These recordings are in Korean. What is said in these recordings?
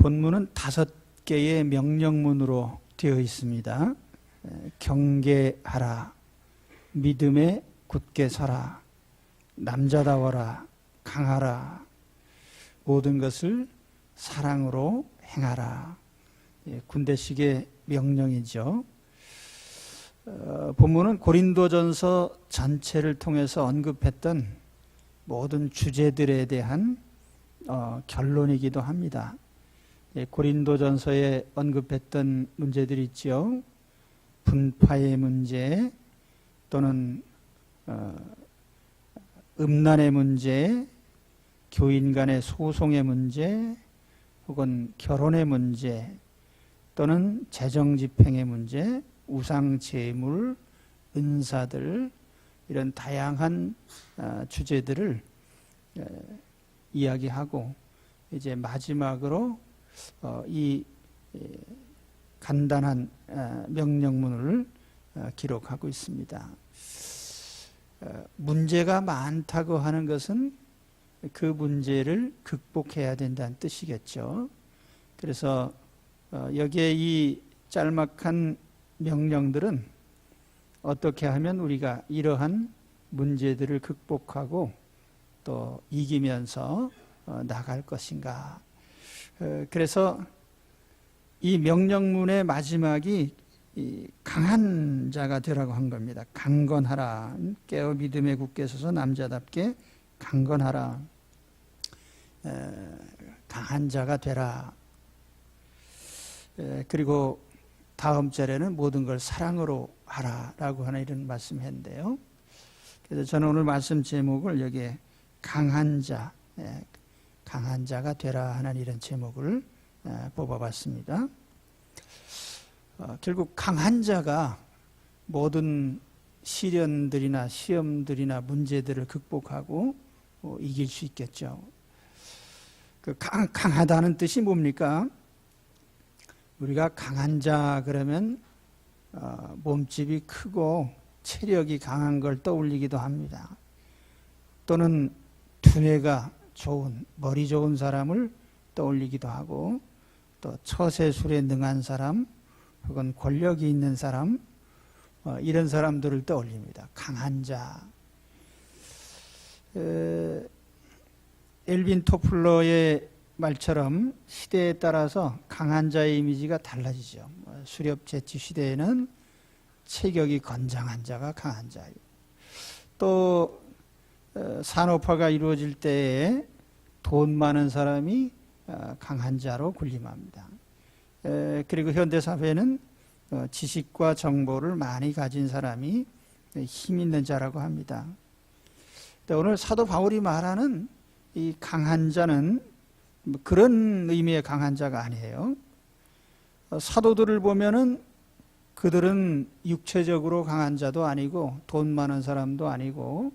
본문은 5개의 명령문으로 되어 있습니다. 경계하라, 믿음에 굳게 서라, 남자다워라, 강하라, 모든 것을 사랑으로 행하라. 군대식의 명령이죠. 본문은 고린도전서 전체를 통해서 언급했던 모든 주제들에 대한 결론이기도 합니다. 고린도전서에 언급했던 문제들이 있죠. 분파의 문제, 또는 음란의 문제, 교인 간의 소송의 문제, 혹은 결혼의 문제, 또는 재정집행의 문제, 우상제물, 은사들, 이런 다양한 주제들을 이야기하고, 이제 마지막으로 이 간단한 명령문을 기록하고 있습니다. 문제가 많다고 하는 것은 그 문제를 극복해야 된다는 뜻이겠죠. 그래서 여기에 이 짤막한 명령들은 어떻게 하면 우리가 이러한 문제들을 극복하고 또 이기면서 나갈 것인가. 그래서 이 명령문의 마지막이 강한 자가 되라고 한 겁니다. 강건하라. 깨어 믿음에 굳게 서서 남자답게 강건하라. 강한 자가 되라. 그리고 다음 절에는 모든 걸 사랑으로 하라라고 하는 이런 말씀했는데요. 그래서 저는 오늘 말씀 제목을 여기에 강한 자, 강한 자가 되라 하는 이런 제목을 뽑아봤습니다. 결국 강한 자가 모든 시련들이나 시험들이나 문제들을 극복하고 이길 수 있겠죠. 그 강하다는 뜻이 뭡니까? 우리가 강한 자 그러면 몸집이 크고 체력이 강한 걸 떠올리기도 합니다. 또는 두뇌가 좋은, 머리 좋은 사람을 떠올리기도 하고, 또 처세술에 능한 사람, 혹은 권력이 있는 사람, 이런 사람들을 떠올립니다. 강한 자. 엘빈 토플러의 말처럼 시대에 따라서 강한 자의 이미지가 달라지죠. 수렵 제치 시대에는 체격이 건장한 자가 강한 자예요. 또 산업화가 이루어질 때에 돈 많은 사람이 강한 자로 군림합니다. 그리고 현대사회는 지식과 정보를 많이 가진 사람이 힘 있는 자라고 합니다. 오늘 사도 바울이 말하는 이 강한 자는 그런 의미의 강한 자가 아니에요. 사도들을 보면은 그들은 육체적으로 강한 자도 아니고 돈 많은 사람도 아니고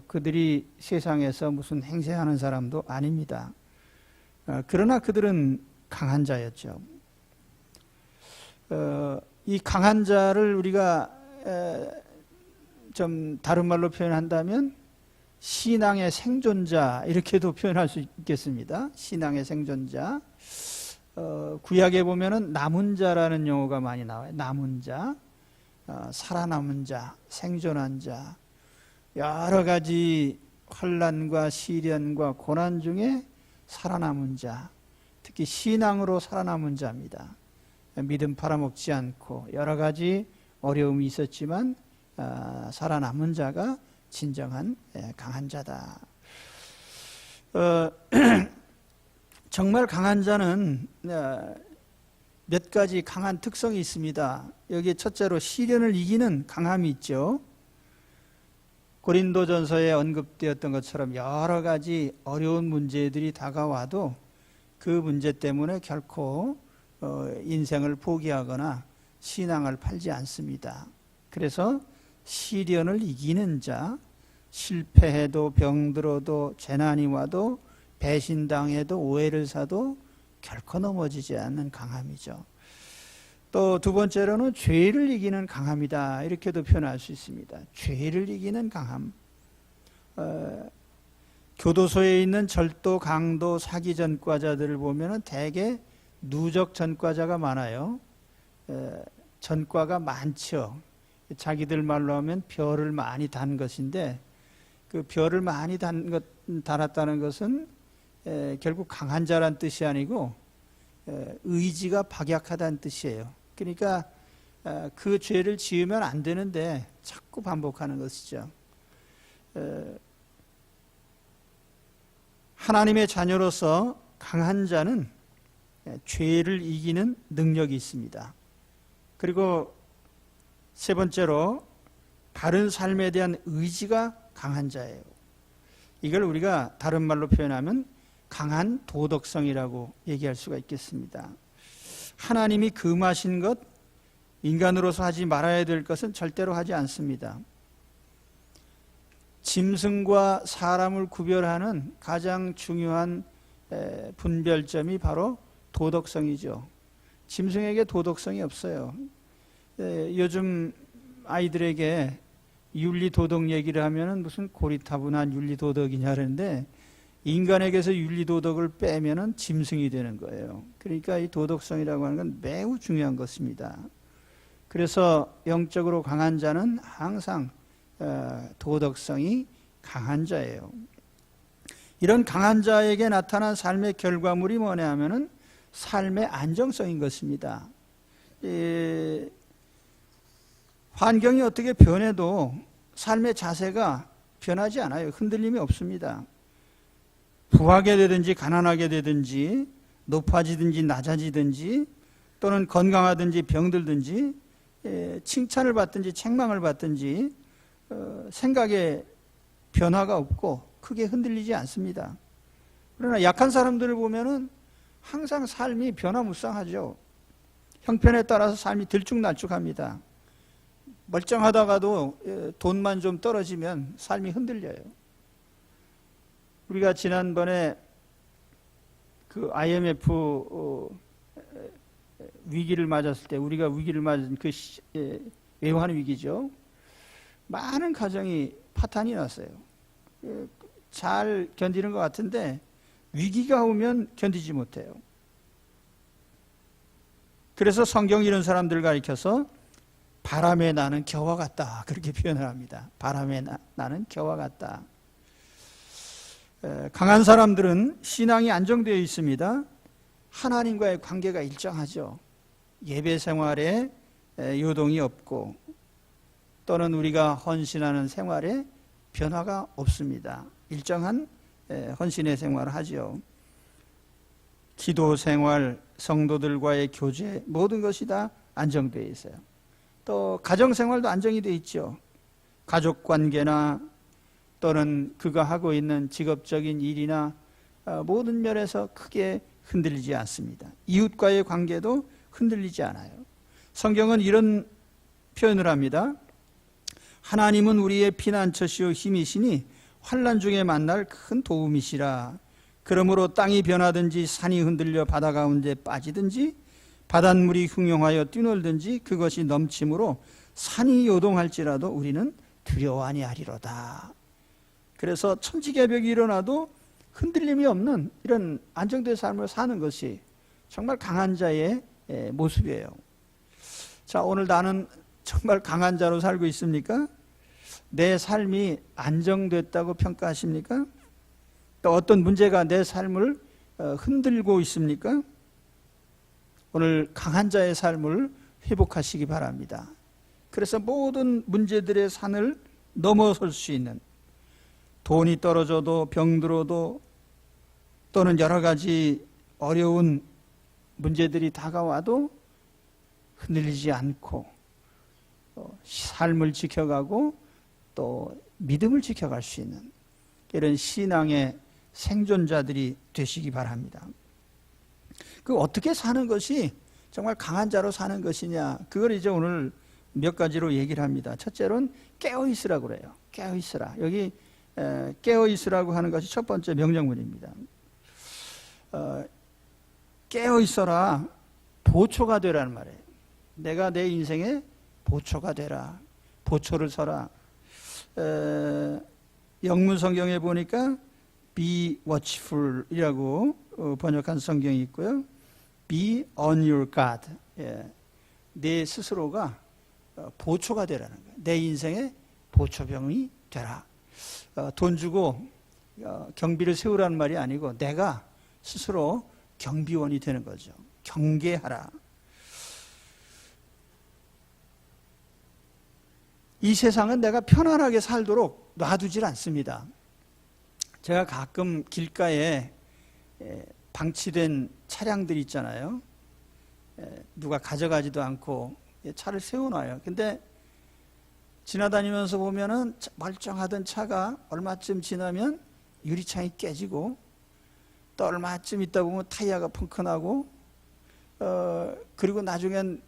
그들이 세상에서 무슨 행세하는 사람도 아닙니다. 그러나 그들은 강한 자였죠. 이 강한 자를 우리가 좀 다른 말로 표현한다면 신앙의 생존자 이렇게도 표현할 수 있겠습니다. 신앙의 생존자. 구약에 보면은 남은 자라는 용어가 많이 나와요. 남은 자, 살아남은 자, 생존한 자. 여러 가지 환난과 시련과 고난 중에 살아남은 자, 특히 신앙으로 살아남은 자입니다. 믿음 팔아먹지 않고 여러 가지 어려움이 있었지만 살아남은 자가 진정한 강한 자다. 정말 강한 자는 몇 가지 강한 특성이 있습니다. 여기 첫째로 시련을 이기는 강함이 있죠. 고린도전서에 언급되었던 것처럼 여러 가지 어려운 문제들이 다가와도 그 문제 때문에 결코 인생을 포기하거나 신앙을 팔지 않습니다. 그래서 시련을 이기는 자, 실패해도 병들어도 재난이 와도 배신당해도 오해를 사도 결코 넘어지지 않는 강함이죠. 또 두 번째로는 죄를 이기는 강함이다 이렇게도 표현할 수 있습니다. 죄를 이기는 강함. 교도소에 있는 절도, 강도, 사기 전과자들을 보면은 대개 누적 전과자가 많아요. 전과가 많죠. 자기들 말로 하면 별을 많이 단 것인데, 그 별을 많이 달았다는 것은 결국 강한 자란 뜻이 아니고 의지가 박약하다는 뜻이에요. 그러니까 그 죄를 지으면 안 되는데 자꾸 반복하는 것이죠. 하나님의 자녀로서 강한 자는 죄를 이기는 능력이 있습니다. 그리고 세 번째로 바른 삶에 대한 의지가 강한 자예요. 이걸 우리가 다른 말로 표현하면 강한 도덕성이라고 얘기할 수가 있겠습니다. 하나님이 금하신 것, 인간으로서 하지 말아야 될 것은 절대로 하지 않습니다. 짐승과 사람을 구별하는 가장 중요한 분별점이 바로 도덕성이죠. 짐승에게 도덕성이 없어요. 요즘 아이들에게 윤리도덕 얘기를 하면은 무슨 고리타분한 윤리도덕이냐 그러는데, 인간에게서 윤리도덕을 빼면은 짐승이 되는 거예요. 그러니까 이 도덕성이라고 하는 건 매우 중요한 것입니다. 그래서 영적으로 강한 자는 항상 도덕성이 강한 자예요. 이런 강한 자에게 나타난 삶의 결과물이 뭐냐 하면은 삶의 안정성인 것입니다. 환경이 어떻게 변해도 삶의 자세가 변하지 않아요. 흔들림이 없습니다. 부하게 되든지 가난하게 되든지 높아지든지 낮아지든지 또는 건강하든지 병들든지 칭찬을 받든지 책망을 받든지 생각에 변화가 없고 크게 흔들리지 않습니다. 그러나 약한 사람들을 보면은 항상 삶이 변화무쌍하죠. 형편에 따라서 삶이 들쭉날쭉합니다. 멀쩡하다가도 돈만 좀 떨어지면 삶이 흔들려요. 우리가 지난번에 그 IMF 위기를 맞았을 때, 우리가 위기를 맞은 그 외환 위기죠. 많은 가정이 파탄이 났어요. 잘 견디는 것 같은데 위기가 오면 견디지 못해요. 그래서 성경이 이런 사람들을 가리켜서 바람에 나는 겨와 같다, 그렇게 표현을 합니다. 바람에 나는 겨와 같다. 강한 사람들은 신앙이 안정되어 있습니다. 하나님과의 관계가 일정하죠. 예배 생활에 요동이 없고 또는 우리가 헌신하는 생활에 변화가 없습니다. 일정한 헌신의 생활을 하죠. 기도 생활, 성도들과의 교제, 모든 것이 다 안정되어 있어요. 또 가정 생활도 안정이 되어 있죠. 가족 관계나 또는 그가 하고 있는 직업적인 일이나 모든 면에서 크게 흔들리지 않습니다. 이웃과의 관계도 흔들리지 않아요. 성경은 이런 표현을 합니다. 하나님은 우리의 피난처시요 힘이시니 환난 중에 만날 큰 도움이시라. 그러므로 땅이 변하든지 산이 흔들려 바다 가운데 빠지든지 바닷물이 흉용하여 뛰놀든지 그것이 넘침으로 산이 요동할지라도 우리는 두려워 아니하리로다. 그래서 천지개벽이 일어나도 흔들림이 없는 이런 안정된 삶을 사는 것이 정말 강한 자의 모습이에요. 자, 오늘 나는 정말 강한 자로 살고 있습니까? 내 삶이 안정됐다고 평가하십니까? 또 어떤 문제가 내 삶을 흔들고 있습니까? 오늘 강한 자의 삶을 회복하시기 바랍니다. 그래서 모든 문제들의 산을 넘어설 수 있는, 돈이 떨어져도 병들어도 또는 여러 가지 어려운 문제들이 다가와도 흔들리지 않고 삶을 지켜가고 또 믿음을 지켜갈 수 있는 이런 신앙의 생존자들이 되시기 바랍니다. 그 어떻게 사는 것이 정말 강한 자로 사는 것이냐, 그걸 이제 오늘 몇 가지로 얘기를 합니다. 첫째로는 깨어있으라고 그래요. 깨어있으라. 여기 깨어있으라고 하는 것이 첫 번째 명령문입니다. 깨어있어라, 보초가 되라는 말이에요. 내가 내 인생의 보초가 되라, 보초를 서라. 영문 성경에 보니까 be watchful이라고 번역한 성경이 있고요. be on your guard. 내 스스로가 보초가 되라는 거예요. 내 인생의 보초병이 되라. 돈 주고 경비를 세우라는 말이 아니고 내가 스스로 경비원이 되는 거죠. 경계하라. 이 세상은 내가 편안하게 살도록 놔두질 않습니다. 제가 가끔 길가에 방치된 차량들이 있잖아요. 누가 가져가지도 않고 차를 세워놔요. 근데 지나다니면서 보면은 멀쩡하던 차가 얼마쯤 지나면 유리창이 깨지고 또 얼마쯤 있다 보면 타이어가 펑크나고 그리고 나중엔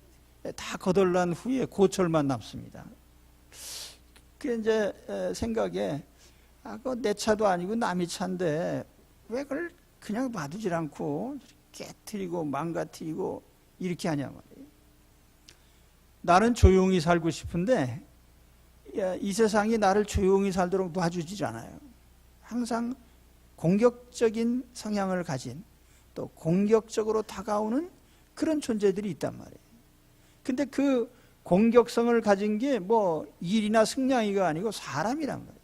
다 거덜난 후에 고철만 남습니다. 그게 이제 생각에 그거 내 차도 아니고 남의 차인데 왜 그걸 그냥 놔두질 않고 깨트리고 망가뜨리고 이렇게 하냐 말이에요. 나는 조용히 살고 싶은데 이 세상이 나를 조용히 살도록 놔주지 않아요. 항상 공격적인 성향을 가진 또 공격적으로 다가오는 그런 존재들이 있단 말이에요. 근데 그 공격성을 가진 게 뭐 일이나 승냥이가 아니고 사람이란 말이에요.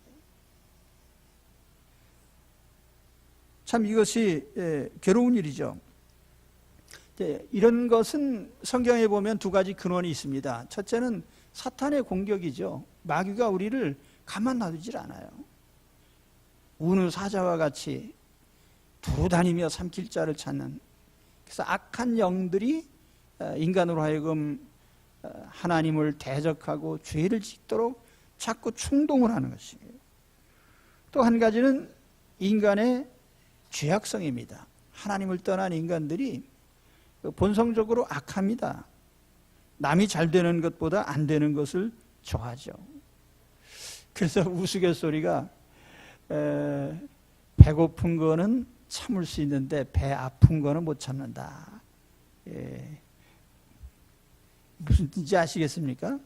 참 이것이 괴로운 일이죠. 이런 것은 성경에 보면 두 가지 근원이 있습니다. 첫째는 사탄의 공격이죠. 마귀가 우리를 가만 놔두질 않아요. 우는 사자와 같이 두루 다니며 삼킬 자를 찾는, 그래서 악한 영들이 인간으로 하여금 하나님을 대적하고 죄를 짓도록 자꾸 충동을 하는 것이에요. 또 한 가지는 인간의 죄악성입니다. 하나님을 떠난 인간들이 본성적으로 악합니다. 남이 잘 되는 것보다 안 되는 것을 좋아하죠. 그래서 우스갯소리가 배고픈 거는 참을 수 있는데 배 아픈 거는 못 참는다. 무슨 뜻인지 아시겠습니까?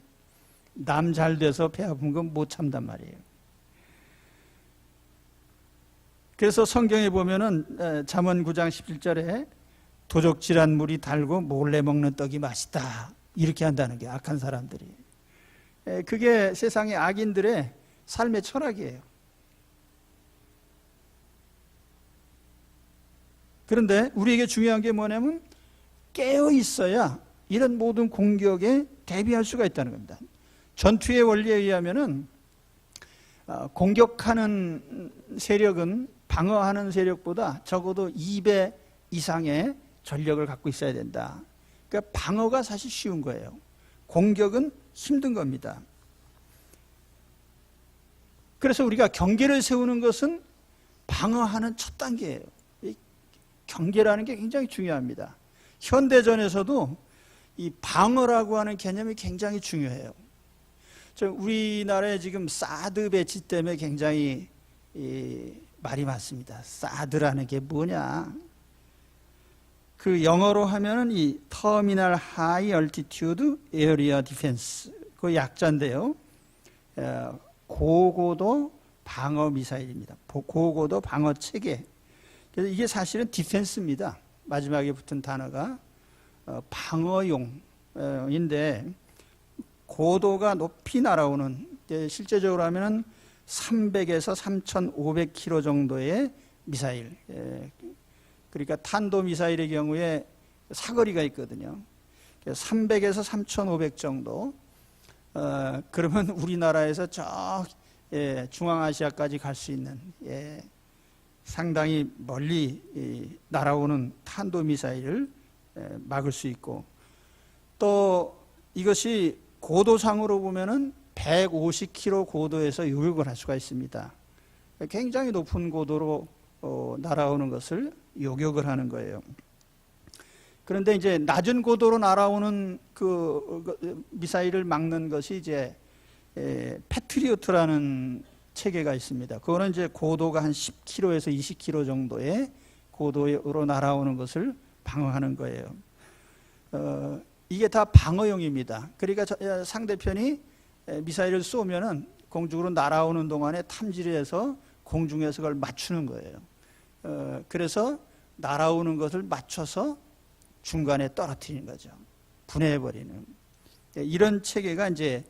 남 잘 돼서 배 아픈 건 못 참단 말이에요. 그래서 성경에 보면은 잠언 9장 17절에 도적질한 물이 달고 몰래 먹는 떡이 맛있다, 이렇게 한다는 게 악한 사람들이. 그게 세상의 악인들의 삶의 철학이에요. 그런데 우리에게 중요한 게 뭐냐면 깨어 있어야 이런 모든 공격에 대비할 수가 있다는 겁니다. 전투의 원리에 의하면은 공격하는 세력은 방어하는 세력보다 적어도 2배 이상의 전력을 갖고 있어야 된다. 그러니까 방어가 사실 쉬운 거예요. 공격은 힘든 겁니다. 그래서 우리가 경계를 세우는 것은 방어하는 첫 단계예요. 이 경계라는 게 굉장히 중요합니다. 현대전에서도 이 방어라고 하는 개념이 굉장히 중요해요. 우리나라에 지금 사드 배치 때문에 굉장히 말이 많습니다. 사드라는 게 뭐냐? 그 영어로 하면은 이 터미널 하이 얼티튜드 에어리어 디펜스, 그 약자인데요. 고고도 방어 미사일입니다. 고고도 방어 체계. 그래서 이게 사실은 디펜스입니다. 마지막에 붙은 단어가 방어용인데 고도가 높이 날아오는, 실제적으로 하면은 300에서 3,500km 정도의 미사일. 그러니까 탄도미사일의 경우에 사거리가 있거든요. 300에서 3,500 정도. 그러면 우리나라에서 저 중앙아시아까지 갈 수 있는 상당히 멀리 날아오는 탄도미사일을 막을 수 있고, 또 이것이 고도상으로 보면은 150km 고도에서 요격을 할 수가 있습니다. 굉장히 높은 고도로 날아오는 것을 요격을 하는 거예요. 그런데 이제 낮은 고도로 날아오는 그 미사일을 막는 것이 이제 패트리어트라는 체계가 있습니다. 그거는 이제 고도가 한 10km에서 20km 정도의 고도로 날아오는 것을 방어하는 거예요. 이게 다 방어용입니다. 그러니까 상대편이 미사일을 쏘면은 공중으로 날아오는 동안에 탐지를 해서 공중에서 그걸 맞추는 거예요. 그래서 날아오는 것을 맞춰서 중간에 떨어뜨리는 거죠. 분해해버리는. 이런 체계가 이제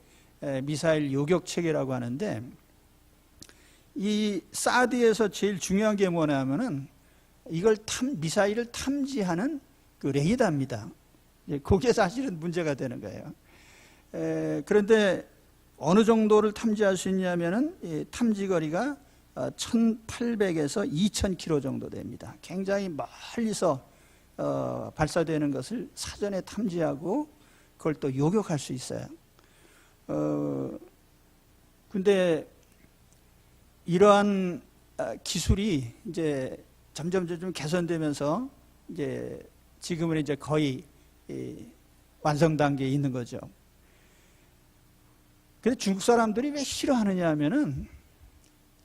미사일 요격 체계라고 하는데, 이 사드에서 제일 중요한 게 뭐냐면은 이걸 미사일을 탐지하는 그 레이더입니다. 그게 사실은 문제가 되는 거예요. 그런데 어느 정도를 탐지할 수 있냐면은 탐지 거리가 1800에서 2000km 정도 됩니다. 굉장히 멀리서 발사되는 것을 사전에 탐지하고 그걸 또 요격할 수 있어요. 근데 이러한 기술이 이제 점점 개선되면서 이제 지금은 이제 거의 완성 단계에 있는 거죠. 근데 중국 사람들이 왜 싫어하느냐 하면은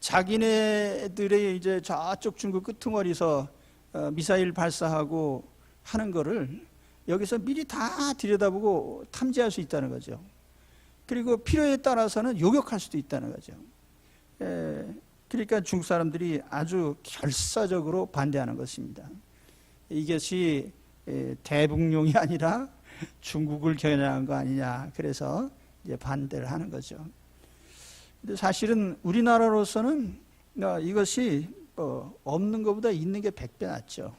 자기네들의 이제 저쪽 중국 끄트머리에서 미사일 발사하고 하는 거를 여기서 미리 다 들여다보고 탐지할 수 있다는 거죠. 그리고 필요에 따라서는 요격할 수도 있다는 거죠. 그러니까 중국 사람들이 아주 결사적으로 반대하는 것입니다. 이것이 대북용이 아니라 중국을 겨냥한 거 아니냐, 그래서 이제 반대를 하는 거죠. 근데 사실은 우리나라로서는 이것이 없는 것보다 있는 게 100배 낫죠.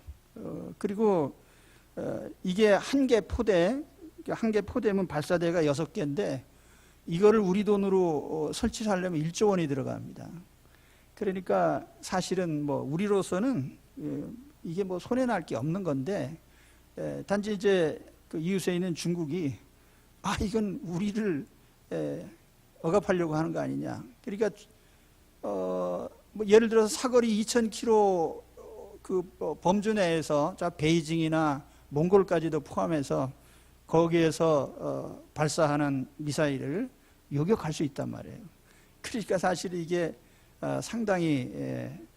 그리고 이게 한 개 포대면 발사대가 6개인데 이거를 우리 돈으로 설치를 하려면 1조 원이 들어갑니다. 그러니까 사실은 뭐 우리로서는 이게 뭐 손해날 게 없는 건데, 단지 이제 그 이웃에 있는 중국이 이건 우리를 억압하려고 하는 거 아니냐. 그러니까 뭐 예를 들어서 사거리 2000km 그 범주 내에서 베이징이나 몽골까지도 포함해서 거기에서 발사하는 미사일을 요격할 수 있단 말이에요. 그러니까 사실 이게 상당히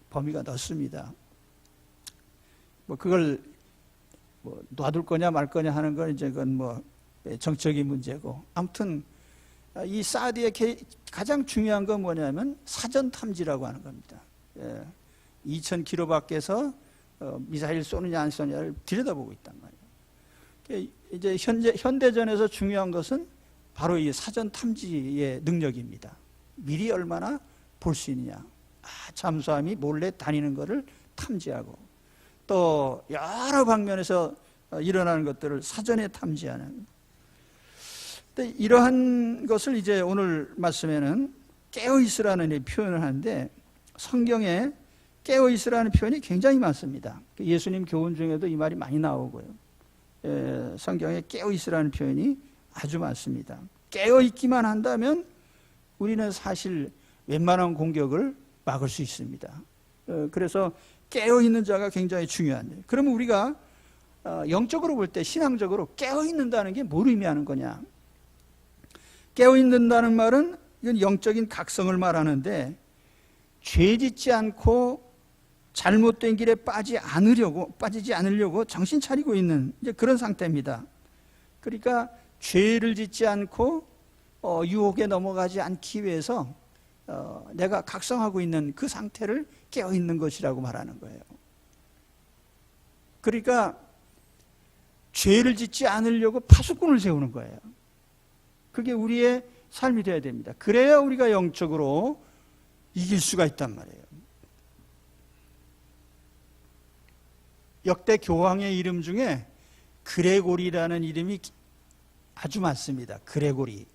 범위가 넓습니다. 뭐 그걸 뭐 놔둘 거냐 말 거냐 하는 건 이제 그건 뭐 정적인 문제고, 아무튼 이 사드의 가장 중요한 건 뭐냐면 사전 탐지라고 하는 겁니다. 2000km 밖에서 미사일 쏘느냐 안 쏘느냐를 들여다보고 있단 말이에요. 이제 현대전에서 중요한 것은 바로 이 사전 탐지의 능력입니다. 미리 얼마나 볼 수 있느냐. 잠수함이 몰래 다니는 것을 탐지하고, 또 여러 방면에서 일어나는 것들을 사전에 탐지하는. 근데 이러한 것을 이제 오늘 말씀에는 깨어있으라는 표현을 하는데, 성경에 깨어있으라는 표현이 굉장히 많습니다. 예수님 교훈 중에도 이 말이 많이 나오고요. 성경에 깨어있으라는 표현이 아주 많습니다. 깨어있기만 한다면 우리는 사실 웬만한 공격을 막을 수 있습니다. 그래서 깨어있는 자가 굉장히 중요한데, 그러면 우리가 영적으로 볼 때, 신앙적으로 깨어있는다는 게 뭘 의미하는 거냐. 깨어있는다는 말은 이건 영적인 각성을 말하는데, 죄 짓지 않고 잘못된 길에 빠지지 않으려고 정신 차리고 있는 이제 그런 상태입니다. 그러니까 죄를 짓지 않고 유혹에 넘어가지 않기 위해서 내가 각성하고 있는 그 상태를 깨어 있는 것이라고 말하는 거예요. 그러니까 죄를 짓지 않으려고 파수꾼을 세우는 거예요. 그게 우리의 삶이 되어야 됩니다. 그래야 우리가 영적으로 이길 수가 있단 말이에요. 역대 교황의 이름 중에 그레고리라는 이름이 아주 많습니다. 그레고리.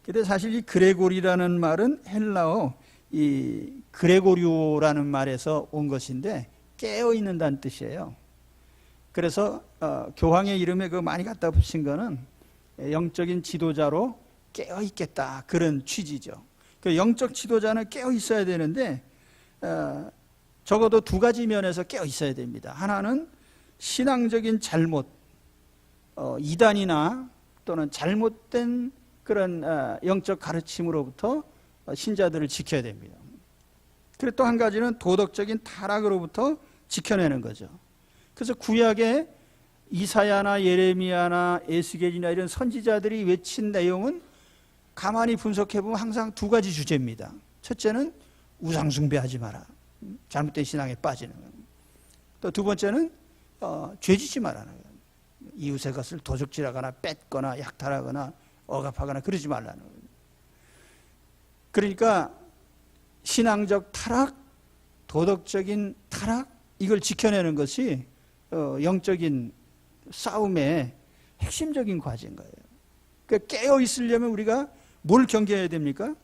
근데 사실 이 그레고리라는 말은 헬라어 이 그레고리오라는 말에서 온 것인데 깨어있는다는 뜻이에요. 그래서 교황의 이름에 그 많이 갖다 붙인 거는 영적인 지도자로 깨어있겠다, 그런 취지죠. 그 영적 지도자는 깨어있어야 되는데 적어도 두 가지 면에서 깨어있어야 됩니다. 하나는 신앙적인 잘못, 이단이나 또는 잘못된 그런 영적 가르침으로부터 신자들을 지켜야 됩니다. 그리고 또 한 가지는 도덕적인 타락으로부터 지켜내는 거죠. 그래서 구약에 이사야나 예레미야나 에스겔이나 이런 선지자들이 외친 내용은 가만히 분석해 보면 항상 두 가지 주제입니다. 첫째는 우상숭배하지 마라. 잘못된 신앙에 빠지는 거예요. 또 두 번째는 죄짓지 말라는 거예요. 이웃의 것을 도적질하거나 뺏거나 약탈하거나 억압하거나 그러지 말라는 거예요. 그러니까 신앙적 타락, 도덕적인 타락, 이걸 지켜내는 것이 영적인 싸움의 핵심적인 과제인 거예요. 그러니까 깨어 있으려면 우리가 뭘 경계해야 됩니까?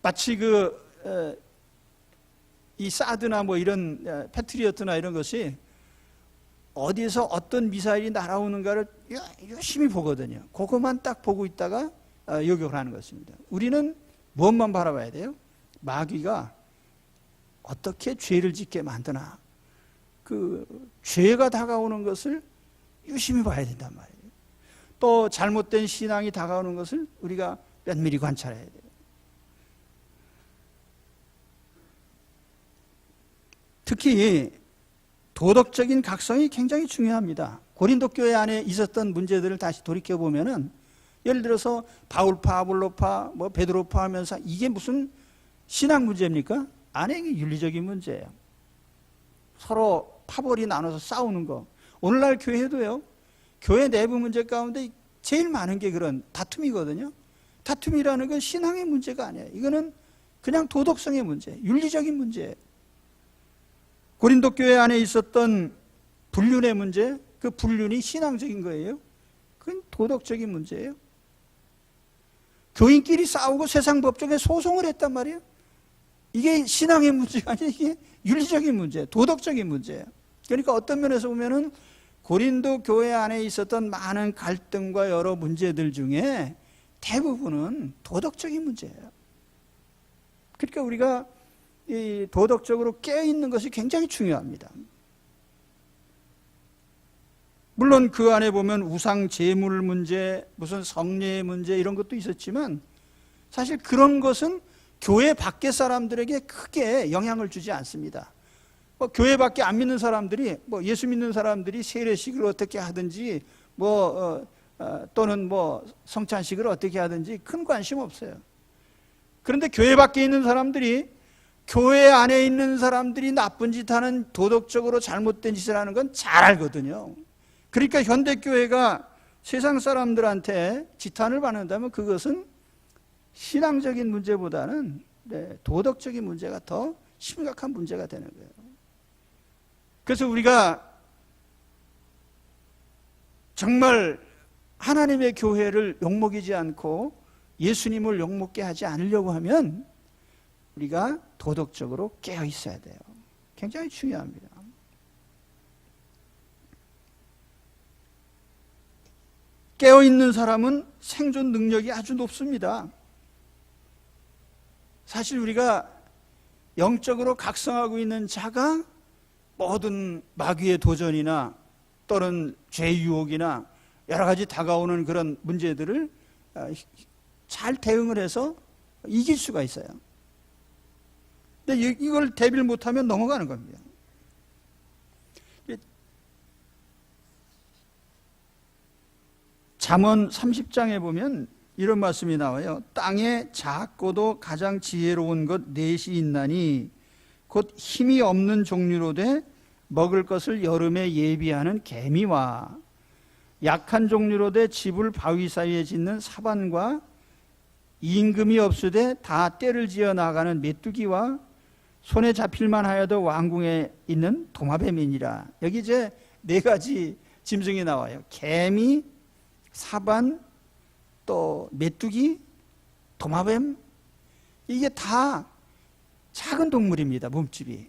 마치 이 사드나 뭐 이런 패트리어트나 이런 것이 어디에서 어떤 미사일이 날아오는가를 열심히 보거든요. 그것만 딱 보고 있다가 요격을 하는 것입니다. 우리는 무엇만 바라봐야 돼요? 마귀가 어떻게 죄를 짓게 만드나, 그 죄가 다가오는 것을 유심히 봐야 된단 말이에요. 또 잘못된 신앙이 다가오는 것을 우리가 면밀히 관찰해야 돼요. 특히 도덕적인 각성이 굉장히 중요합니다. 고린도 교회 안에 있었던 문제들을 다시 돌이켜보면은, 예를 들어서 바울파, 아볼로파, 뭐 베드로파 하면서 이게 무슨 신앙 문제입니까? 아니, 이게 윤리적인 문제예요. 서로 파벌이 나눠서 싸우는 거. 오늘날 교회도요, 교회 내부 문제 가운데 제일 많은 게 그런 다툼이거든요. 다툼이라는 건 신앙의 문제가 아니에요. 이거는 그냥 도덕성의 문제, 윤리적인 문제예요. 고린도 교회 안에 있었던 불륜의 문제, 그 불륜이 신앙적인 거예요? 그건 도덕적인 문제예요. 교인끼리 싸우고 세상 법정에 소송을 했단 말이에요. 이게 신앙의 문제가 아니에요. 이게 윤리적인 문제, 도덕적인 문제예요. 그러니까 어떤 면에서 보면은 고린도 교회 안에 있었던 많은 갈등과 여러 문제들 중에 대부분은 도덕적인 문제예요. 그러니까 우리가 이 도덕적으로 깨어있는 것이 굉장히 중요합니다. 물론 그 안에 보면 우상 제물 문제, 무슨 성례의 문제 이런 것도 있었지만 사실 그런 것은 교회 밖의 사람들에게 크게 영향을 주지 않습니다. 교회 밖에 안 믿는 사람들이, 예수 믿는 사람들이 세례식을 어떻게 하든지 또는 성찬식을 어떻게 하든지 큰 관심 없어요. 그런데 교회 밖에 있는 사람들이 교회 안에 있는 사람들이 나쁜 짓 하는, 도덕적으로 잘못된 짓을 하는 건 잘 알거든요. 그러니까 현대교회가 세상 사람들한테 지탄을 받는다면 그것은 신앙적인 문제보다는 도덕적인 문제가 더 심각한 문제가 되는 거예요. 그래서 우리가 정말 하나님의 교회를 욕먹이지 않고 예수님을 욕먹게 하지 않으려고 하면 우리가 도덕적으로 깨어 있어야 돼요. 굉장히 중요합니다. 깨어 있는 사람은 생존 능력이 아주 높습니다. 사실 우리가 영적으로 각성하고 있는 자가 모든 마귀의 도전이나 또는 죄 유혹이나 여러 가지 다가오는 그런 문제들을 잘 대응을 해서 이길 수가 있어요. 근데 이걸 대비를 못하면 넘어가는 겁니다. 잠언 30장에 보면 이런 말씀이 나와요. 땅에 작고도 가장 지혜로운 것 넷이 있나니 곧 힘이 없는 종류로 돼 먹을 것을 여름에 예비하는 개미와 약한 종류로 돼 집을 바위 사이에 짓는 사반과 임금이 없으되 다 떼를 지어 나가는 메뚜기와 손에 잡힐만 하여도 왕궁에 있는 도마뱀이니라. 여기 이제 네 가지 짐승이 나와요. 개미, 사반, 또 메뚜기, 도마뱀. 이게 다 작은 동물입니다. 몸집이.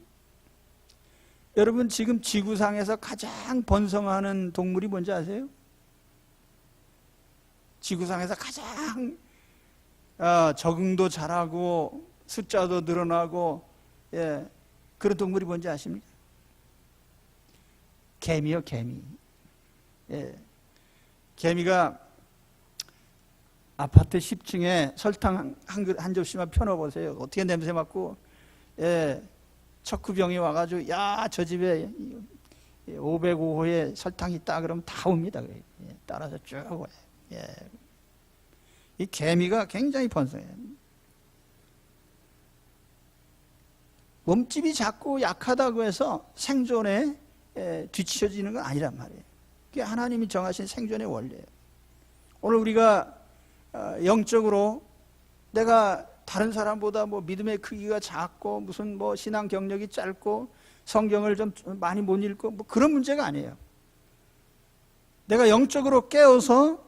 여러분, 지금 지구상에서 가장 번성하는 동물이 뭔지 아세요? 지구상에서 가장 적응도 잘하고 숫자도 늘어나고 그런 동물이 뭔지 아십니까? 개미요, 개미. 개미가 아파트 10층에 설탕 한 접시만 펴놓으세요. 어떻게 냄새 맡고, 척후병이 와가지고, 야, 저 집에 505호에 설탕이 있다 그러면 다 옵니다. 따라서 쭉 와요. 이 개미가 굉장히 번성해요. 몸집이 작고 약하다고 해서 생존에 뒤처지는 건 아니란 말이에요. 그게 하나님이 정하신 생존의 원리예요. 오늘 우리가 영적으로 내가 다른 사람보다 뭐 믿음의 크기가 작고 무슨 뭐 신앙 경력이 짧고 성경을 좀 많이 못 읽고 뭐 그런 문제가 아니에요. 내가 영적으로 깨어서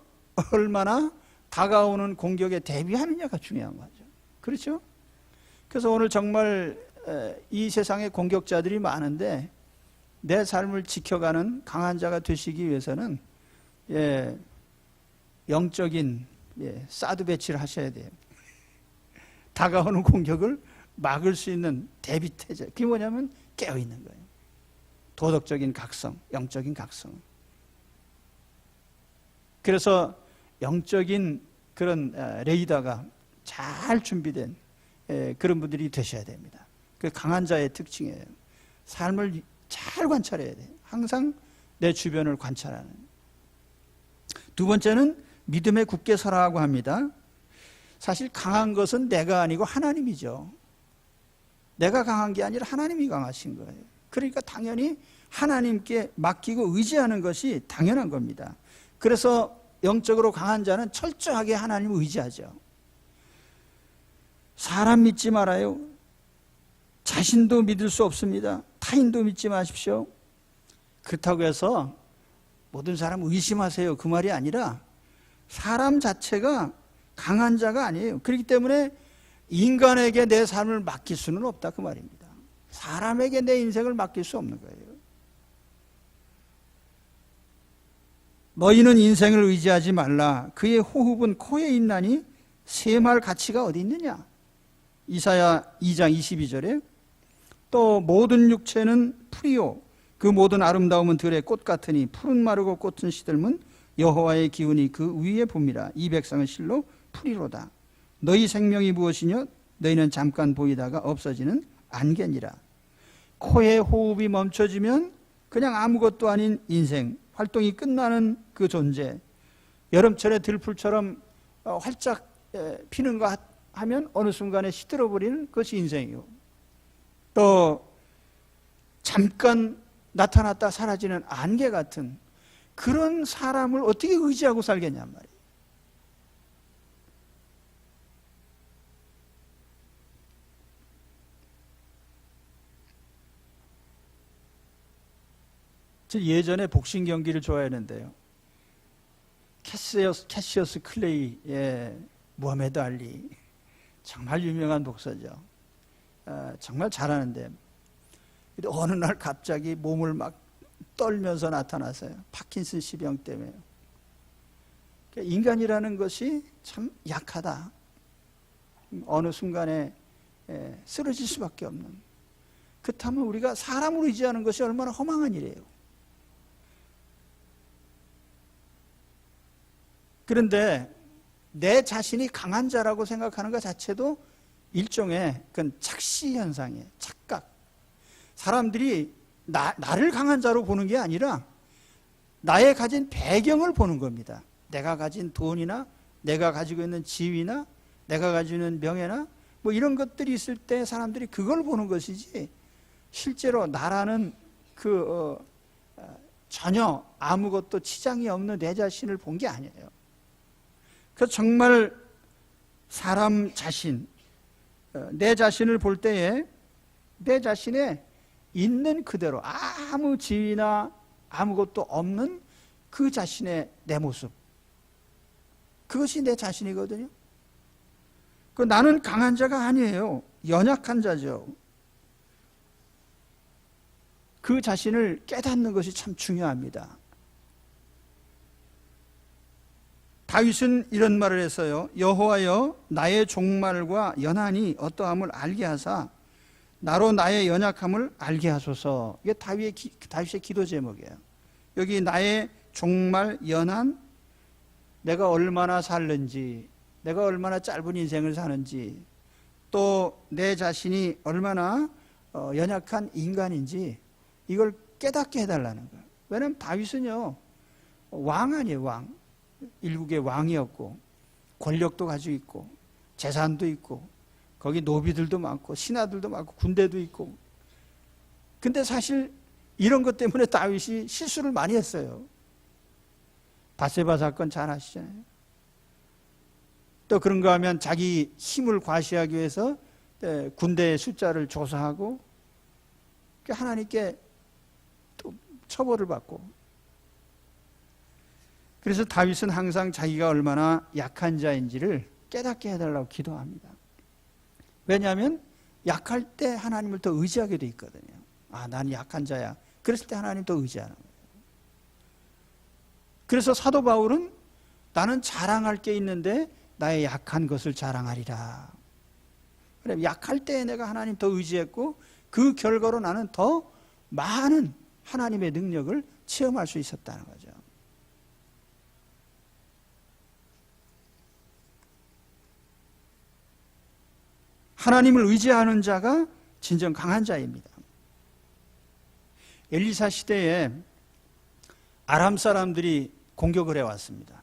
얼마나 다가오는 공격에 대비하느냐가 중요한 거죠. 그렇죠? 그래서 오늘 정말 이 세상에 공격자들이 많은데 내 삶을 지켜가는 강한 자가 되시기 위해서는 영적인 사드 배치를 하셔야 돼요. 다가오는 공격을 막을 수 있는 대비태세. 그게 뭐냐면 깨어있는 거예요. 도덕적인 각성, 영적인 각성. 그래서 영적인 그런 레이더가 잘 준비된 그런 분들이 되셔야 됩니다. 그 강한 자의 특징이에요. 삶을 잘 관찰해야 돼요. 항상 내 주변을 관찰하는. 두 번째는 믿음에 굳게 서라고 합니다. 사실 강한 것은 내가 아니고 하나님이죠. 내가 강한 게 아니라 하나님이 강하신 거예요. 그러니까 당연히 하나님께 맡기고 의지하는 것이 당연한 겁니다. 그래서 영적으로 강한 자는 철저하게 하나님을 의지하죠. 사람 믿지 말아요. 자신도 믿을 수 없습니다. 타인도 믿지 마십시오. 그렇다고 해서 모든 사람 의심하세요. 그 말이 아니라 사람 자체가 강한 자가 아니에요. 그렇기 때문에 인간에게 내 삶을 맡길 수는 없다 그 말입니다. 사람에게 내 인생을 맡길 수 없는 거예요. 너희는 인생을 의지하지 말라. 그의 호흡은 코에 있나니 셈할 가치가 어디 있느냐. 이사야 2장 22절에 또 모든 육체는 풀이요 그 모든 아름다움은 들의 꽃 같으니 푸른 마르고 꽃은 시들면 여호와의 기운이 그 위에 봅니다. 이 백성은 실로 풀이로다. 너희 생명이 무엇이냐? 너희는 잠깐 보이다가 없어지는 안개니라. 코의 호흡이 멈춰지면 그냥 아무것도 아닌 인생, 활동이 끝나는 그 존재, 여름철에 들풀처럼 활짝 피는 거 하면 어느 순간에 시들어버리는 것이 인생이고, 또 잠깐 나타났다 사라지는 안개 같은 그런 사람을 어떻게 의지하고 살겠냔 말이에요. 저 예전에 복싱 경기를 좋아했는데요. 캐시어스 클레이, 무하메드 알리, 정말 유명한 복서죠. 정말 잘하는데 어느 날 갑자기 몸을 막 떨면서 나타나서요. 파킨슨병 때문에. 인간이라는 것이 참 약하다. 어느 순간에 쓰러질 수밖에 없는. 그렇다면 우리가 사람을 의지하는 것이 얼마나 허망한 일이에요. 그런데 내 자신이 강한 자라고 생각하는 것 자체도 일종의 그건 착시 현상이에요. 착각. 사람들이 나를 강한 자로 보는 게 아니라 나의 가진 배경을 보는 겁니다. 내가 가진 돈이나 내가 가지고 있는 지위나 내가 가지고 있는 명예나 뭐 이런 것들이 있을 때 사람들이 그걸 보는 것이지 실제로 나라는 전혀 아무것도 치장이 없는 내 자신을 본 게 아니에요. 그래서 정말 사람 자신, 내 자신을 볼 때에 내 자신의 있는 그대로 아무 지위나 아무것도 없는 그 자신의 내 모습, 그것이 내 자신이거든요. 나는 강한 자가 아니에요. 연약한 자죠. 그 자신을 깨닫는 것이 참 중요합니다. 다윗은 이런 말을 했어요. 여호와여 나의 종말과 연한이 어떠함을 알게 하사 나로 나의 연약함을 알게 하소서. 이게 다윗의 기도 제목이에요. 여기 나의 종말, 연한, 내가 얼마나 살는지, 내가 얼마나 짧은 인생을 사는지, 또 내 자신이 얼마나 연약한 인간인지 이걸 깨닫게 해달라는 거예요. 왜냐하면 다윗은요, 왕 아니에요, 왕. 일국의 왕이었고 권력도 가지고 있고 재산도 있고 거기 노비들도 많고 신하들도 많고 군대도 있고. 근데 사실 이런 것 때문에 다윗이 실수를 많이 했어요. 밧세바 사건 잘 아시잖아요. 또 그런가 하면 자기 힘을 과시하기 위해서 군대의 숫자를 조사하고 하나님께 또 처벌을 받고. 그래서 다윗은 항상 자기가 얼마나 약한 자인지를 깨닫게 해달라고 기도합니다. 왜냐하면 약할 때 하나님을 더 의지하게 돼 있거든요. 아, 나는 약한 자야. 그랬을 때 하나님 더 의지하는 거예요. 그래서 사도 바울은 나는 자랑할 게 있는데 나의 약한 것을 자랑하리라. 그래, 약할 때 내가 하나님 더 의지했고 그 결과로 나는 더 많은 하나님의 능력을 체험할 수 있었다는 거죠. 하나님을 의지하는 자가 진정 강한 자입니다. 엘리사 시대에 아람 사람들이 공격을 해왔습니다.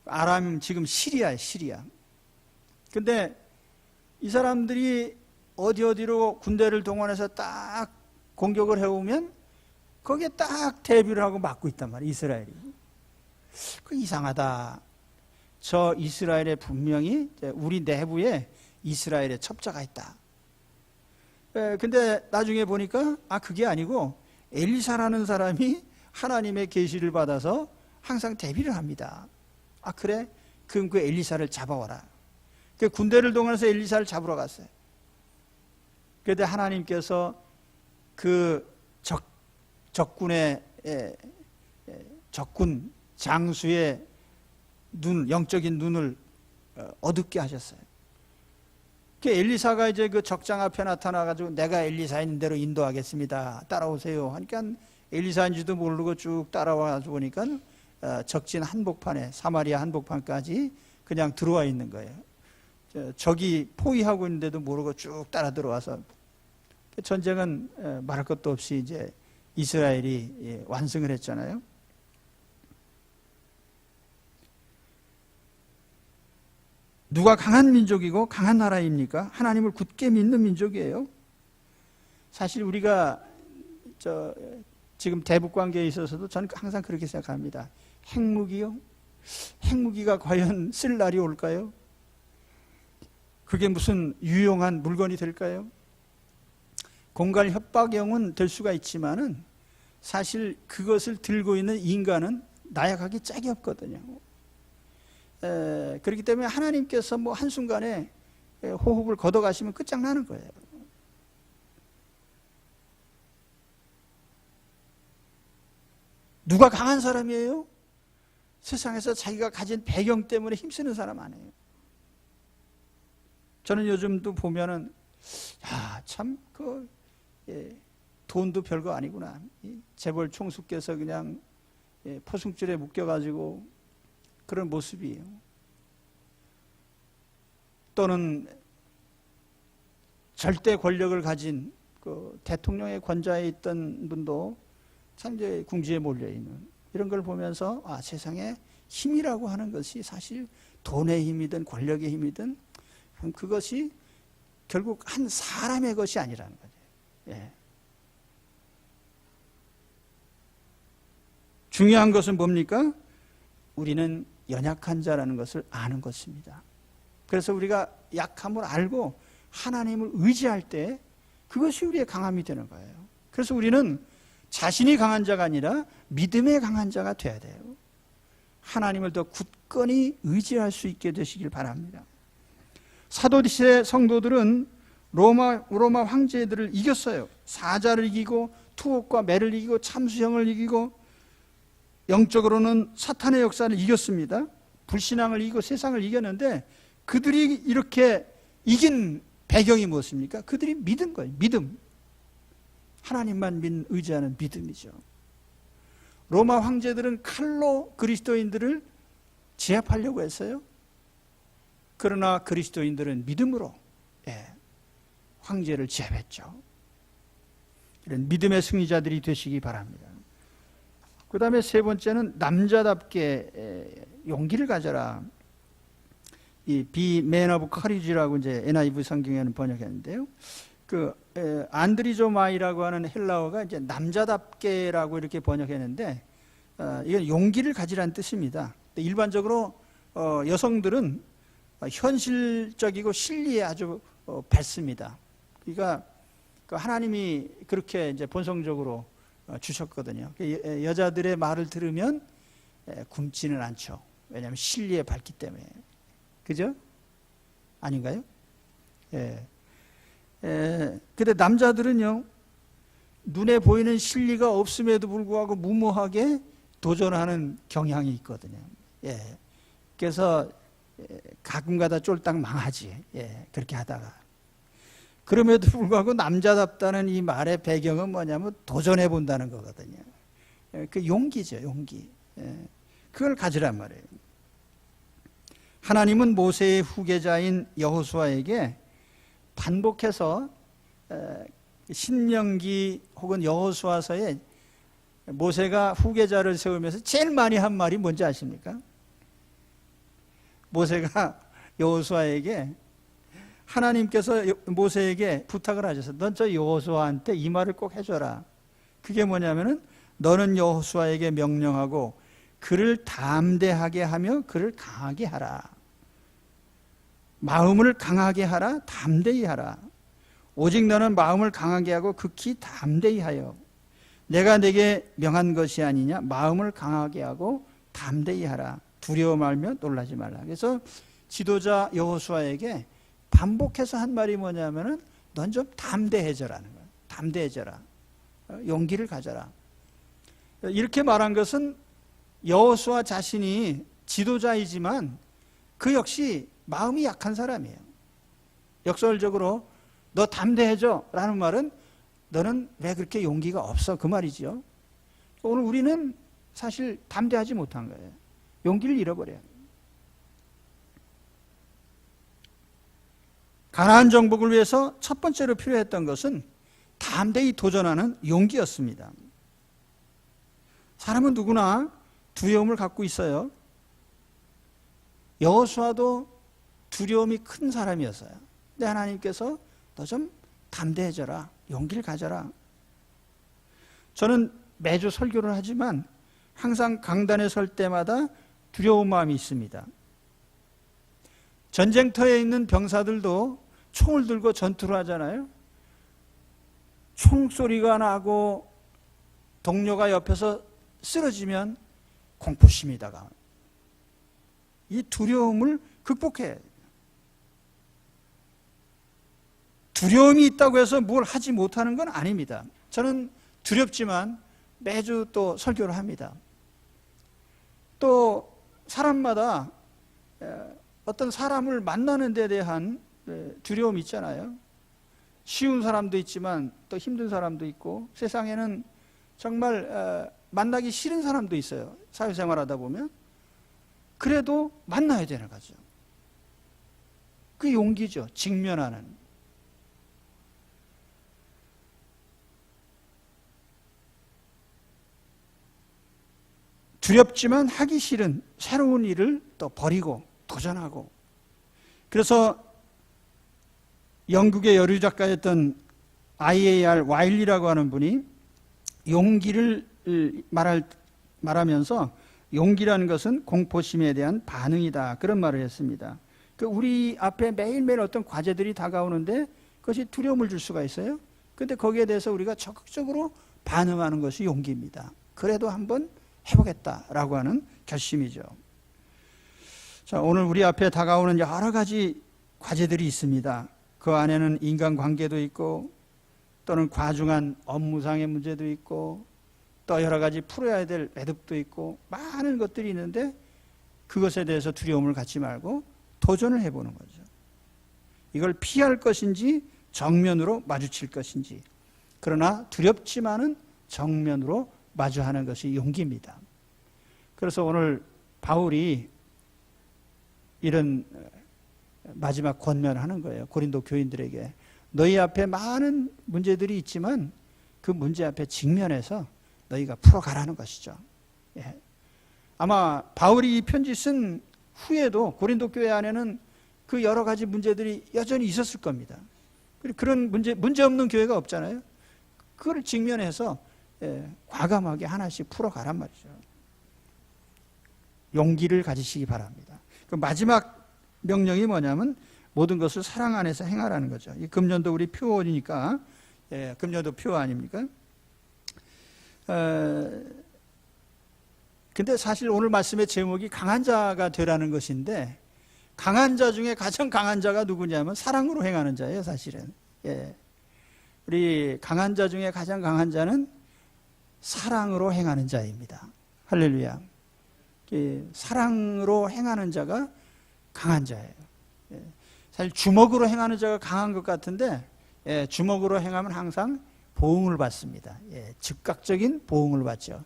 아람 지금 시리아예요, 시리아. 근데 이 사람들이 어디로 군대를 동원해서 딱 공격을 해오면 거기에 딱 대비를 하고 막고 있단 말이에요, 이스라엘이. 그 이상하다. 저 이스라엘에 분명히 우리 내부에 이스라엘의 첩자가 있다. 근데 나중에 보니까 그게 아니고 엘리사라는 사람이 하나님의 계시를 받아서 항상 대비를 합니다. 그래? 그럼 그 엘리사를 잡아와라. 그 군대를 동원해서 엘리사를 잡으러 갔어요. 그런데 하나님께서 그 적군의 적군 장수의 영적인 눈을 어둡게 하셨어요. 그 엘리사가 이제 그 적장 앞에 나타나가지고 내가 엘리사 있는 대로 인도하겠습니다. 따라오세요. 하니까 엘리사인지도 모르고 쭉 따라와 보니까 적진 한복판에 사마리아 한복판까지 그냥 들어와 있는 거예요. 적이 포위하고 있는데도 모르고 쭉 따라 들어와서 전쟁은 말할 것도 없이 이제 이스라엘이 완승을 했잖아요. 누가 강한 민족이고 강한 나라입니까? 하나님을 굳게 믿는 민족이에요. 사실 우리가 지금 대북 관계에 있어서도 저는 항상 그렇게 생각합니다. 핵무기요? 핵무기가 과연 쓸 날이 올까요? 그게 무슨 유용한 물건이 될까요? 공갈 협박용은 될 수가 있지만은 사실 그것을 들고 있는 인간은 나약하기 짝이 없거든요. 그렇기 때문에 하나님께서 뭐 한순간에 호흡을 걷어가시면 끝장나는 거예요. 누가 강한 사람이에요? 세상에서 자기가 가진 배경 때문에 힘쓰는 사람 아니에요. 저는 요즘도 보면은 돈도 별거 아니구나. 재벌 총수께서 그냥 포승줄에 묶여가지고 그런 모습이에요. 또는 절대 권력을 가진 그 대통령의 권좌에 있던 분도 참 이제 궁지에 몰려있는 이런 걸 보면서 세상에 힘이라고 하는 것이 사실 돈의 힘이든 권력의 힘이든 그것이 결국 한 사람의 것이 아니라는 거죠. 예. 중요한 것은 뭡니까? 우리는 연약한 자라는 것을 아는 것입니다. 그래서 우리가 약함을 알고 하나님을 의지할 때 그것이 우리의 강함이 되는 거예요. 그래서 우리는 자신이 강한 자가 아니라 믿음의 강한 자가 돼야 돼요. 하나님을 더 굳건히 의지할 수 있게 되시길 바랍니다. 사도시대 성도들은 로마 황제들을 이겼어요. 사자를 이기고 투옥과 매를 이기고 참수형을 이기고 영적으로는 사탄의 역사를 이겼습니다. 불신앙을 이기고 세상을 이겼는데 그들이 이렇게 이긴 배경이 무엇입니까? 그들이 믿은 거예요. 믿음. 하나님만 의지하는 믿음이죠. 로마 황제들은 칼로 그리스도인들을 제압하려고 했어요. 그러나 그리스도인들은 믿음으로 황제를 제압했죠. 이런 믿음의 승리자들이 되시기 바랍니다. 그 다음에 세 번째는 남자답게 용기를 가져라. 이 Be Man of Courage라고 이제 NIV 성경에는 번역했는데요. 안드리조마이라고 하는 헬라어가 이제 남자답게라고 이렇게 번역했는데, 이건 용기를 가지라는 뜻입니다. 일반적으로 여성들은 현실적이고 실리에 아주 밝습니다. 그러니까 하나님이 그렇게 이제 본성적으로 주셨거든요. 여자들의 말을 들으면 굶지는 않죠. 왜냐하면 실리에 밝기 때문에. 그죠? 아닌가요? 예. 근데 남자들은요, 눈에 보이는 실리가 없음에도 불구하고 무모하게 도전하는 경향이 있거든요. 예. 그래서 가끔가다 쫄딱 망하지. 예. 그렇게 하다가. 그럼에도 불구하고 남자답다는 이 말의 배경은 뭐냐면 도전해 본다는 거거든요. 예. 그 용기죠, 용기. 예. 그걸 가지란 말이에요. 하나님은 모세의 후계자인 여호수아에게 반복해서 신명기 혹은 여호수아서에 모세가 후계자를 세우면서 제일 많이 한 말이 뭔지 아십니까? 모세가 여호수아에게, 하나님께서 모세에게 부탁을 하셔서 넌 저 여호수아한테 이 말을 꼭 해줘라. 그게 뭐냐면은 너는 여호수아에게 명령하고 그를 담대하게 하며 그를 강하게 하라. 마음을 강하게 하라, 담대히 하라. 오직 너는 마음을 강하게 하고 극히 담대히 하여 내가 네게 명한 것이 아니냐. 마음을 강하게 하고 담대히 하라. 두려워 말며 놀라지 말라. 그래서 지도자 여호수아에게 반복해서 한 말이 뭐냐면은 넌 좀 담대해져라는 거야. 담대해져라. 용기를 가져라. 이렇게 말한 것은 여호수아 자신이 지도자이지만 그 역시 마음이 약한 사람이에요. 역설적으로 너 담대해져 라는 말은 너는 왜 그렇게 용기가 없어 그 말이죠. 오늘 우리는 사실 담대하지 못한 거예요. 용기를 잃어버려요. 가나안 정복을 위해서 첫 번째로 필요했던 것은 담대히 도전하는 용기였습니다. 사람은 누구나 두려움을 갖고 있어요. 여호수아도 두려움이 큰 사람이었어요. 근데 하나님께서 너 좀 담대해져라. 용기를 가져라. 저는 매주 설교를 하지만 항상 강단에 설 때마다 두려운 마음이 있습니다. 전쟁터에 있는 병사들도 총을 들고 전투를 하잖아요. 총소리가 나고 동료가 옆에서 쓰러지면 공포심이 다가와요. 이 두려움을 극복해야 돼요. 두려움이 있다고 해서 뭘 하지 못하는 건 아닙니다. 저는 두렵지만 매주 또 설교를 합니다. 또 사람마다 어떤 사람을 만나는 데 대한 두려움이 있잖아요. 쉬운 사람도 있지만 또 힘든 사람도 있고 세상에는 정말 만나기 싫은 사람도 있어요. 사회생활하다 보면. 그래도 만나야 되는 거죠. 그 용기죠. 직면하는. 두렵지만 하기 싫은 새로운 일을 또 버리고 도전하고. 그래서 영국의 여류 작가였던 I.A.R. 와일리라고 하는 분이 용기를 말하면서 용기라는 것은 공포심에 대한 반응이다. 그런 말을 했습니다. 우리 앞에 매일매일 어떤 과제들이 다가오는데 그것이 두려움을 줄 수가 있어요. 그런데 거기에 대해서 우리가 적극적으로 반응하는 것이 용기입니다. 그래도 한번 해보겠다라고 하는 결심이죠. 자, 오늘 우리 앞에 다가오는 여러 가지 과제들이 있습니다. 그 안에는 인간관계도 있고 또는 과중한 업무상의 문제도 있고 또 여러 가지 풀어야 될 매듭도 있고 많은 것들이 있는데 그것에 대해서 두려움을 갖지 말고 도전을 해보는 거죠. 이걸 피할 것인지 정면으로 마주칠 것인지. 그러나 두렵지만은 정면으로 마주하는 것이 용기입니다. 그래서 오늘 바울이 이런 마지막 권면을 하는 거예요. 고린도 교인들에게. 너희 앞에 많은 문제들이 있지만 그 문제 앞에 직면해서 너희가 풀어가라는 것이죠. 예. 아마 바울이 이 편지 쓴 후에도 고린도 교회 안에는 그 여러 가지 문제들이 여전히 있었을 겁니다. 그런 문제 없는 교회가 없잖아요. 그걸 직면해서 과감하게 하나씩 풀어가란 말이죠. 용기를 가지시기 바랍니다. 그 마지막 명령이 뭐냐면 모든 것을 사랑 안에서 행하라는 거죠. 이 금년도 우리 표어니까 금년도 표 아닙니까? 근데 사실 오늘 말씀의 제목이 강한 자가 되라는 것인데, 강한 자 중에 가장 강한 자가 누구냐면 사랑으로 행하는 자예요, 사실은. 우리 강한 자 중에 가장 강한 자는 사랑으로 행하는 자입니다. 할렐루야. 사랑으로 행하는 자가 강한 자예요. 사실 주먹으로 행하는 자가 강한 것 같은데, 주먹으로 행하면 항상 보응을 받습니다. 즉각적인 보응을 받죠.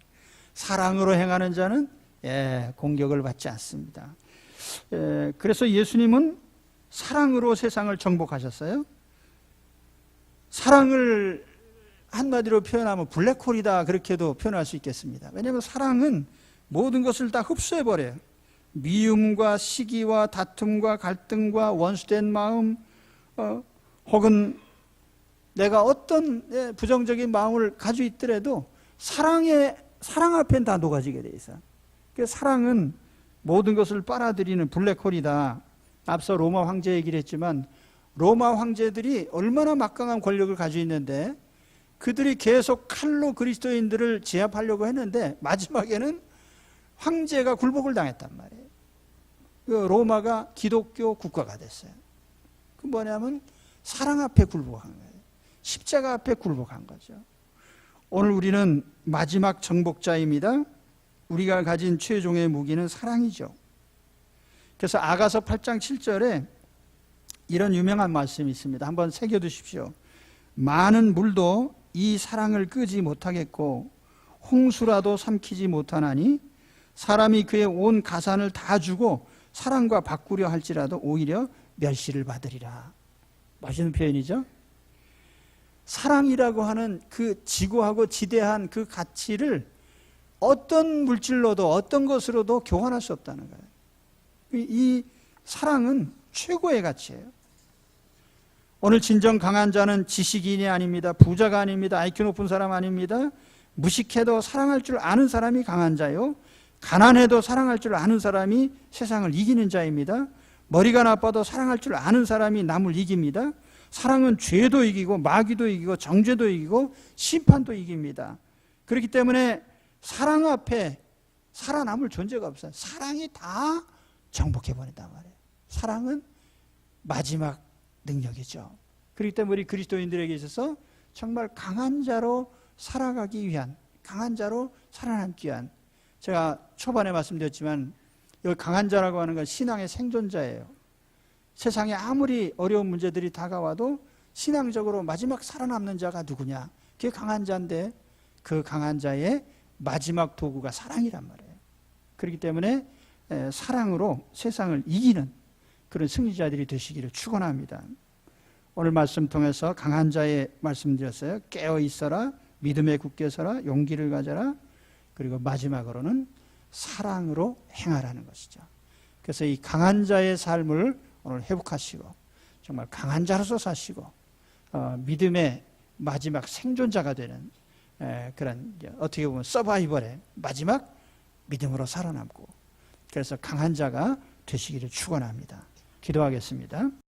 사랑으로 행하는 자는 공격을 받지 않습니다. 그래서 예수님은 사랑으로 세상을 정복하셨어요. 사랑을 한마디로 표현하면 블랙홀이다, 그렇게도 표현할 수 있겠습니다. 왜냐하면 사랑은 모든 것을 다 흡수해버려요. 미움과 시기와 다툼과 갈등과 원수된 마음, 혹은 내가 어떤 부정적인 마음을 가지고 있더라도 사랑 앞엔 다 녹아지게 돼 있어요. 그래서 사랑은 모든 것을 빨아들이는 블랙홀이다. 앞서 로마 황제 얘기를 했지만, 로마 황제들이 얼마나 막강한 권력을 가지고 있는데 그들이 계속 칼로 그리스도인들을 제압하려고 했는데 마지막에는 황제가 굴복을 당했단 말이에요. 로마가 기독교 국가가 됐어요. 그 뭐냐면 사랑 앞에 굴복한 거예요. 십자가 앞에 굴복한 거죠. 오늘 우리는 마지막 정복자입니다. 우리가 가진 최종의 무기는 사랑이죠. 그래서 아가서 8장 7절에 이런 유명한 말씀이 있습니다. 한번 새겨두십시오. 많은 물도 이 사랑을 끄지 못하겠고 홍수라도 삼키지 못하나니 사람이 그의 온 가산을 다 주고 사랑과 바꾸려 할지라도 오히려 멸시를 받으리라. 멋있는 표현이죠. 사랑이라고 하는 그 지고하고 지대한 그 가치를 어떤 물질로도 어떤 것으로도 교환할 수 없다는 거예요. 이 사랑은 최고의 가치예요. 오늘 진정 강한 자는 지식인이 아닙니다. 부자가 아닙니다. IQ 높은 사람 아닙니다. 무식해도 사랑할 줄 아는 사람이 강한 자요. 가난해도 사랑할 줄 아는 사람이 세상을 이기는 자입니다. 머리가 나빠도 사랑할 줄 아는 사람이 남을 이깁니다. 사랑은 죄도 이기고 마귀도 이기고 정죄도 이기고 심판도 이깁니다. 그렇기 때문에 사랑 앞에 살아남을 존재가 없어요. 사랑이 다 정복해버린단 말이에요. 사랑은 마지막 능력이죠. 그렇기 때문에 우리 그리스도인들에게 있어서 정말 강한 자로 살아가기 위한, 강한 자로 살아남기 위한, 제가 초반에 말씀드렸지만 여기 강한 자라고 하는 건 신앙의 생존자예요. 세상에 아무리 어려운 문제들이 다가와도 신앙적으로 마지막 살아남는 자가 누구냐? 그게 강한 자인데 그 강한 자의 마지막 도구가 사랑이란 말이에요. 그렇기 때문에 사랑으로 세상을 이기는 그런 승리자들이 되시기를 축원합니다. 오늘 말씀 통해서 강한 자의 말씀드렸어요. 깨어 있어라, 믿음에 굳게 서라, 용기를 가져라, 그리고 마지막으로는 사랑으로 행하라는 것이죠. 그래서 이 강한 자의 삶을 오늘 회복하시고 정말 강한 자로서 사시고 믿음의 마지막 생존자가 되는 그런 어떻게 보면 서바이벌의 마지막 믿음으로 살아남고, 그래서 강한 자가 되시기를 축원합니다. 기도하겠습니다.